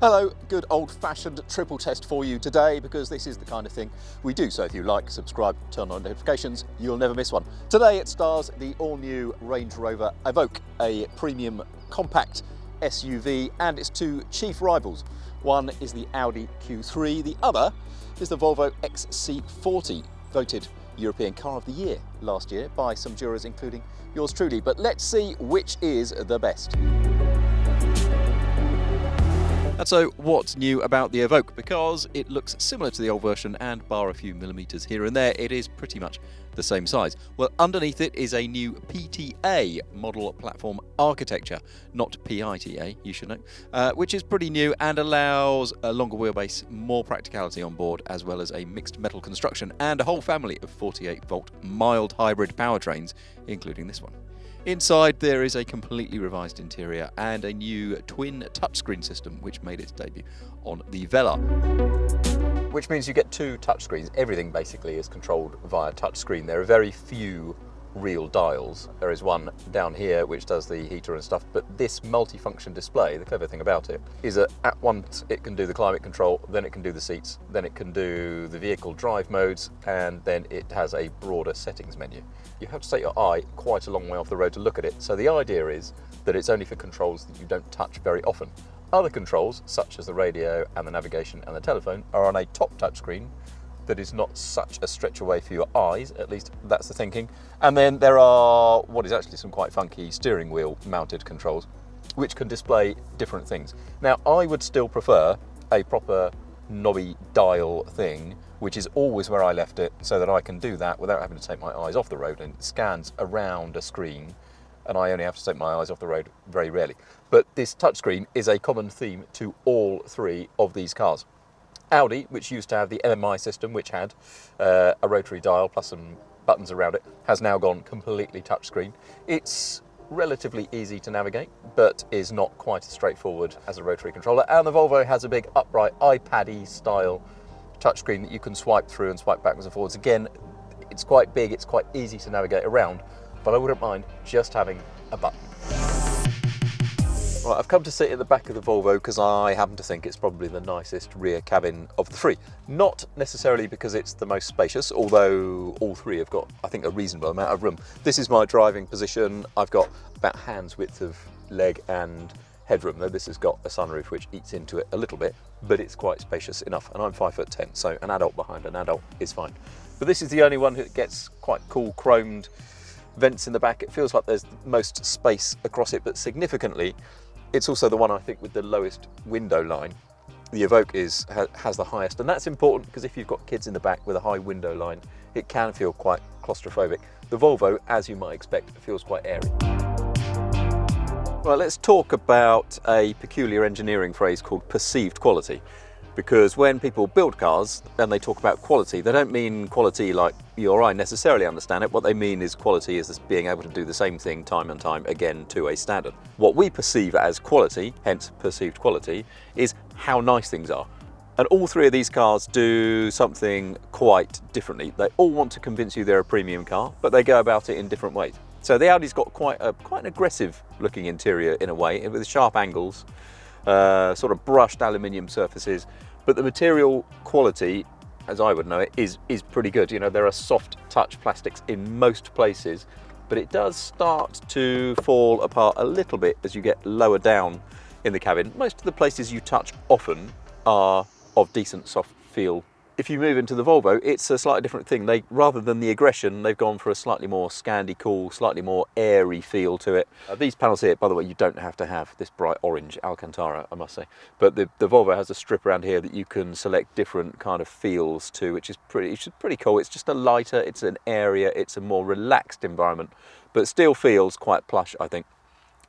Hello, good old-fashioned triple test for you today because this is the kind of thing we do. So if you like, subscribe, turn on notifications, you'll never miss one. Today it stars the all-new Range Rover Evoque, a premium compact SUV, and its two chief rivals. One is the Audi Q3, the other is the Volvo XC40, voted European Car of the Year last year by some jurors, including yours truly. But let's see which is the best. And so what's new about the Evoque? Because it looks similar to the old version and bar a few millimetres here and there, it is pretty much the same size. Well, underneath it is a new PTA model platform architecture, not PITA, you should know, which is pretty new and allows a longer wheelbase, more practicality on board, as well as a mixed metal construction and a whole family of 48-volt mild hybrid powertrains, including this one. Inside there is a completely revised interior and a new twin touchscreen system which made its debut on the Vela. Which means you get two touchscreens. Everything basically is controlled via touchscreen. There are very few real dials. There is one down here which does the heater and stuff, but this multifunction display, the clever thing about it, is that at once it can do the climate control, then it can do the seats, then it can do the vehicle drive modes, and then it has a broader settings menu. You have to take your eye quite a long way off the road to look at it, so the idea is that it's only for controls that you don't touch very often. Other controls, such as the radio and the navigation and the telephone, are on a top touchscreen that is not such a stretch away for your eyes, at least that's the thinking. And then there are what is actually some quite funky steering wheel mounted controls which can display different things. Now, I would still prefer a proper knobby dial thing, which is always where I left it, so that I can do that without having to take my eyes off the road, and it scans around a screen and I only have to take my eyes off the road very rarely. But this touchscreen is a common theme to all three of these cars. Audi, which used to have the MMI system, which had a rotary dial plus some buttons around it, has now gone completely touchscreen. It's relatively easy to navigate, but is not quite as straightforward as a rotary controller. And the Volvo has a big upright iPad-y style touchscreen that you can swipe through and swipe backwards and forwards. Again, it's quite big, it's quite easy to navigate around, but I wouldn't mind just having a button. Right, I've come to sit at the back of the Volvo because I happen to think it's probably the nicest rear cabin of the three. Not necessarily because it's the most spacious, although all three have got, I think, a reasonable amount of room. This is my driving position. I've got about hand's width of leg and headroom, though this has got a sunroof which eats into it a little bit, but it's quite spacious enough, and I'm 5'10", so an adult behind an adult is fine. But this is the only one that gets quite cool chromed vents in the back. It feels like there's the most space across it, but significantly, it's also the one, I think, with the lowest window line. The Evoque has the highest, and that's important because if you've got kids in the back with a high window line, it can feel quite claustrophobic. The Volvo, as you might expect, feels quite airy. Right, let's talk about a peculiar engineering phrase called perceived quality. Because when people build cars and they talk about quality, they don't mean quality like you or I necessarily understand it. What they mean is quality is being able to do the same thing time and time again to a standard. What we perceive as quality, hence perceived quality, is how nice things are. And all three of these cars do something quite differently. They all want to convince you they're a premium car, but they go about it in different ways. So the Audi's got quite an aggressive looking interior in a way, with sharp angles, sort of brushed aluminium surfaces, but the material quality, as I would know it, is pretty good. You know, there are soft touch plastics in most places, but it does start to fall apart a little bit as you get lower down in the cabin. Most of the places you touch often are of decent soft feel. If you move into the Volvo, it's a slightly different thing. Rather than the aggression, they've gone for a slightly more Scandi cool, slightly more airy feel to it. These panels here, by the way, you don't have to have this bright orange Alcantara, I must say. But the Volvo has a strip around here that you can select different kind of feels to, which is pretty cool. It's just a lighter, it's an area, it's a more relaxed environment, but still feels quite plush, I think.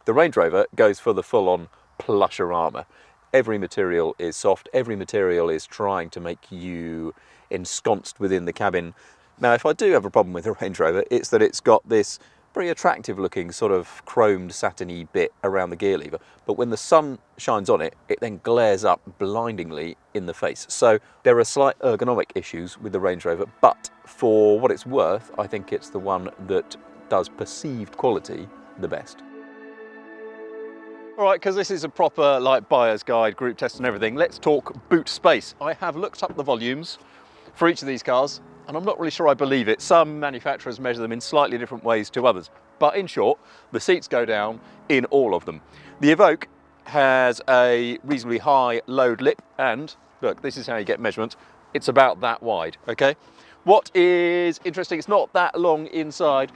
The Range Rover goes for the full-on plusher armour. Every material is soft, every material is trying to make you ensconced within the cabin. Now, if I do have a problem with the Range Rover, it's that it's got this very attractive looking sort of chromed satiny bit around the gear lever, but when the sun shines on it, it then glares up blindingly in the face. So there are slight ergonomic issues with the Range Rover, but for what it's worth, I think it's the one that does perceived quality the best. All right, because this is a proper like buyer's guide, group test and everything, let's talk boot space. I have looked up the volumes for each of these cars, and I'm not really sure I believe it. Some manufacturers measure them in slightly different ways to others. But in short, the seats go down in all of them. The Evoque has a reasonably high load lip, and look, this is how you get measurement. It's about that wide, okay? What is interesting, it's not that long inside.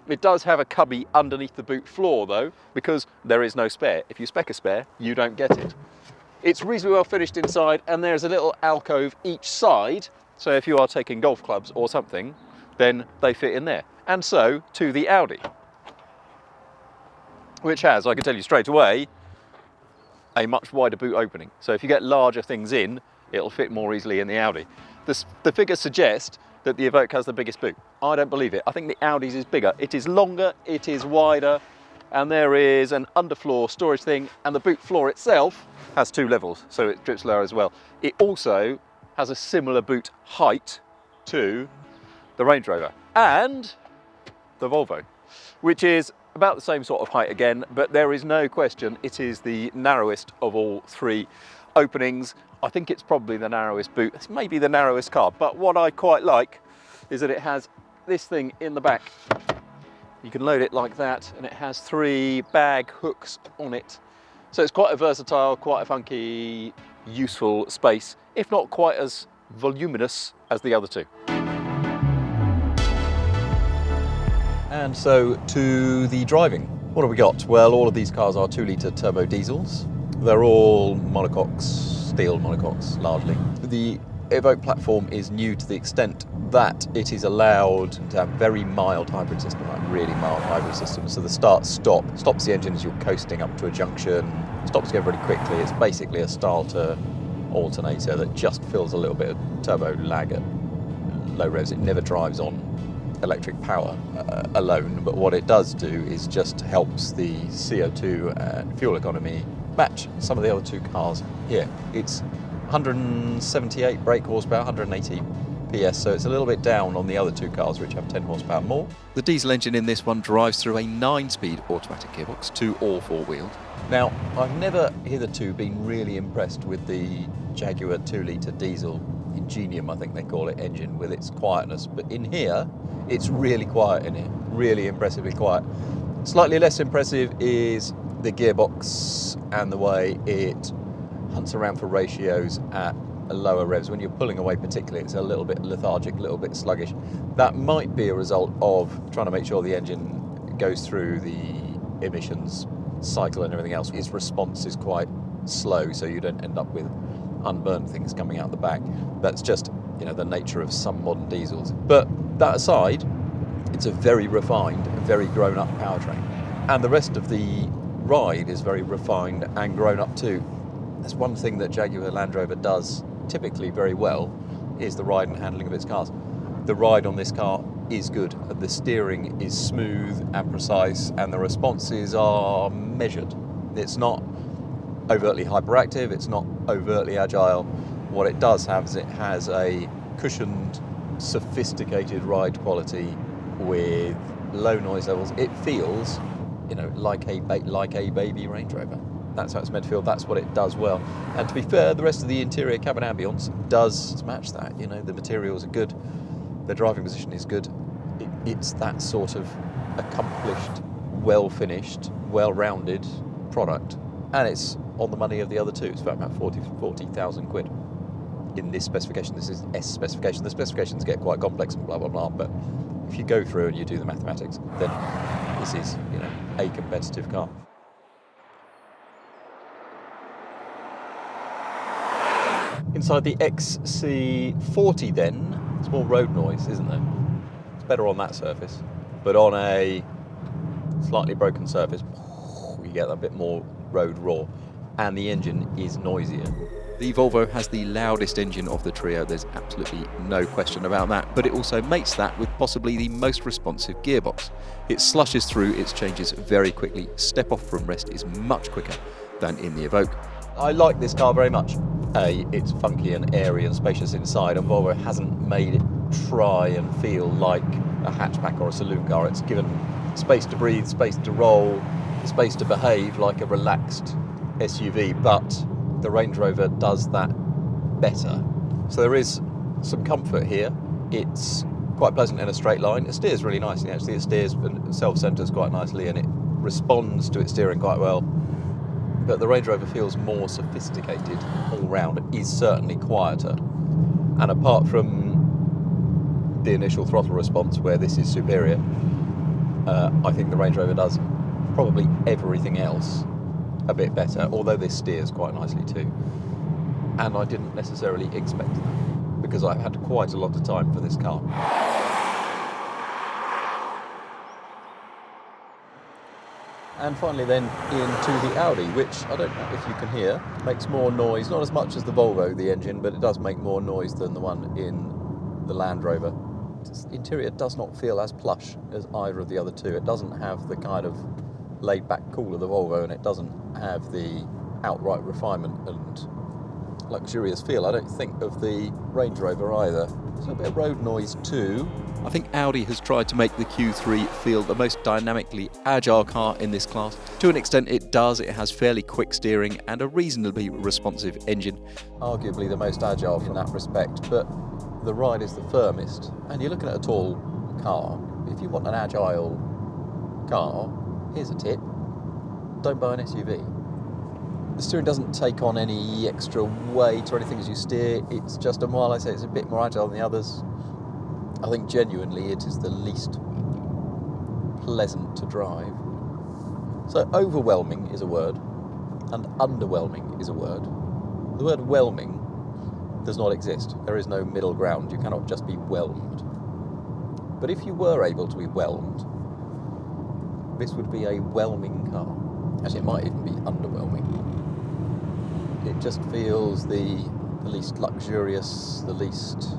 It does have a cubby underneath the boot floor though, because there is no spare. If you spec a spare, you don't get it. It's reasonably well finished inside, and there's a little alcove each side. So if you are taking golf clubs or something, then they fit in there. And so to the Audi, which has, I can tell you straight away, a much wider boot opening. So if you get larger things in, it'll fit more easily in the Audi. The figures suggest that the Evoque has the biggest boot. I don't believe it. I think the Audi's is bigger. It is longer, it is wider, and there is an underfloor storage thing, and the boot floor itself has 2 levels, so it drips lower as well. It also has a similar boot height to the Range Rover and the Volvo, which is about the same sort of height again, but there is no question it is the narrowest of all 3 openings. I think it's probably the narrowest boot. It's maybe the narrowest car, but what I quite like is that it has this thing in the back. You can load it like that, and it has 3 bag hooks on it. So it's quite a versatile, quite a funky, useful space, if not quite as voluminous as the other 2. And so to the driving. What have we got? Well, all of these cars are 2-litre turbo diesels. They're all monocoques, steel monocoques largely. The Evoque platform is new to the extent that it is allowed to have very mild hybrid system, like really mild hybrid system. So the start-stop stops the engine as you're coasting up to a junction, stops going really quickly. It's basically a starter alternator that just fills a little bit of turbo lag at low revs. It never drives on electric power alone, but what it does do is just helps the CO2 and fuel economy match some of the other 2 cars here. It's 178 brake horsepower, 180 PS, so it's a little bit down on the other 2 cars which have 10 horsepower more. The diesel engine in this one drives through a 9-speed automatic gearbox, 2 or 4-wheeled. Now, I've never hitherto been really impressed with the Jaguar 2-litre diesel Ingenium, I think they call it, engine, with its quietness, but in here it's really quiet in here, really impressively quiet. Slightly less impressive is the gearbox and the way it hunts around for ratios at lower revs. When you're pulling away particularly, it's a little bit lethargic, a little bit sluggish. That might be a result of trying to make sure the engine goes through the emissions cycle and everything else. Its response is quite slow, so you don't end up with unburnt things coming out the back. That's just, you know, the nature of some modern diesels. But that aside, it's a very refined, very grown-up powertrain. And the rest of the ride is very refined and grown up too. That's one thing that Jaguar Land Rover does typically very well, is the ride and handling of its cars. The ride on this car is good. The steering is smooth and precise, and the responses are measured. It's not overtly hyperactive, it's not overtly agile. What it does have is it has a cushioned, sophisticated ride quality with low noise levels. It feels, you know, like a baby Range Rover. That's how it's meant to feel. That's what it does well. And to be fair, the rest of the interior cabin ambience does match that. You know, the materials are good, the driving position is good. It's that sort of accomplished, well-finished, well-rounded product, and it's on the money of the other 2. It's about 40,000 quid in this specification. This is S specification. The specifications get quite complex and blah blah blah, but if you go through and you do the mathematics, then this is, you know, a competitive car. Inside the XC40 then, it's more road noise, isn't it? It's better on that surface, but on a slightly broken surface, you get a bit more road roar, and the engine is noisier. The Volvo has the loudest engine of the trio, there's absolutely no question about that, but it also mates that with possibly the most responsive gearbox. It slushes through its changes very quickly, step off from rest is much quicker than in the Evoque. I like this car very much. It's funky and airy and spacious inside, and Volvo hasn't made it try and feel like a hatchback or a saloon car. It's given space to breathe, space to roll, supposed to behave like a relaxed SUV, but the Range Rover does that better. So there is some comfort here. It's quite pleasant in a straight line. It steers really nicely, actually. It steers and self-centers quite nicely, and it responds to its steering quite well. But the Range Rover feels more sophisticated all round. It is certainly quieter. And apart from the initial throttle response, where this is superior, I think the Range Rover does probably everything else a bit better, although this steers quite nicely too. And I didn't necessarily expect that, because I've had quite a lot of time for this car. And finally then into the Audi, which I don't know if you can hear, makes more noise, not as much as the Volvo, the engine, but it does make more noise than the one in the Land Rover. The interior does not feel as plush as either of the other two. It doesn't have the kind of laid-back cool of the Volvo, and it doesn't have the outright refinement and luxurious feel, I don't think, of the Range Rover either. There's a bit of road noise too. I think Audi has tried to make the Q3 feel the most dynamically agile car in this class. To an extent it does. It has fairly quick steering and a reasonably responsive engine. Arguably the most agile in that respect, but the ride is the firmest. And you're looking at a tall car. If you want an agile car, here's a tip: don't buy an SUV. The steering doesn't take on any extra weight or anything as you steer. It's just, and while I say it's a bit more agile than the others, I think genuinely it is the least pleasant to drive. So overwhelming is a word, and underwhelming is a word. The word whelming does not exist. There is no middle ground. You cannot just be whelmed. But if you were able to be whelmed, this would be a whelming car. Actually, it might even be underwhelming. It just feels the least luxurious, the least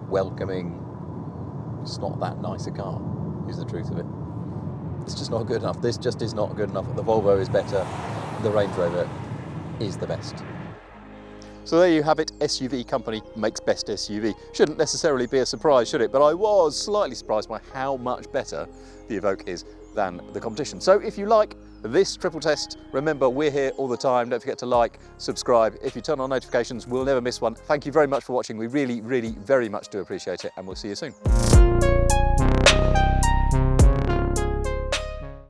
welcoming. It's not that nice a car, is the truth of it. It's just not good enough. This just is not good enough. The Volvo is better. The Range Rover is the best. So there you have it. SUV company makes best SUV. Shouldn't necessarily be a surprise, should it? But I was slightly surprised by how much better the Evoque is than the competition. So if you like this triple test, remember we're here all the time. Don't forget to like, subscribe. If you turn on notifications, we'll never miss one. Thank you very much for watching. We really, really very much do appreciate it, and we'll see you soon.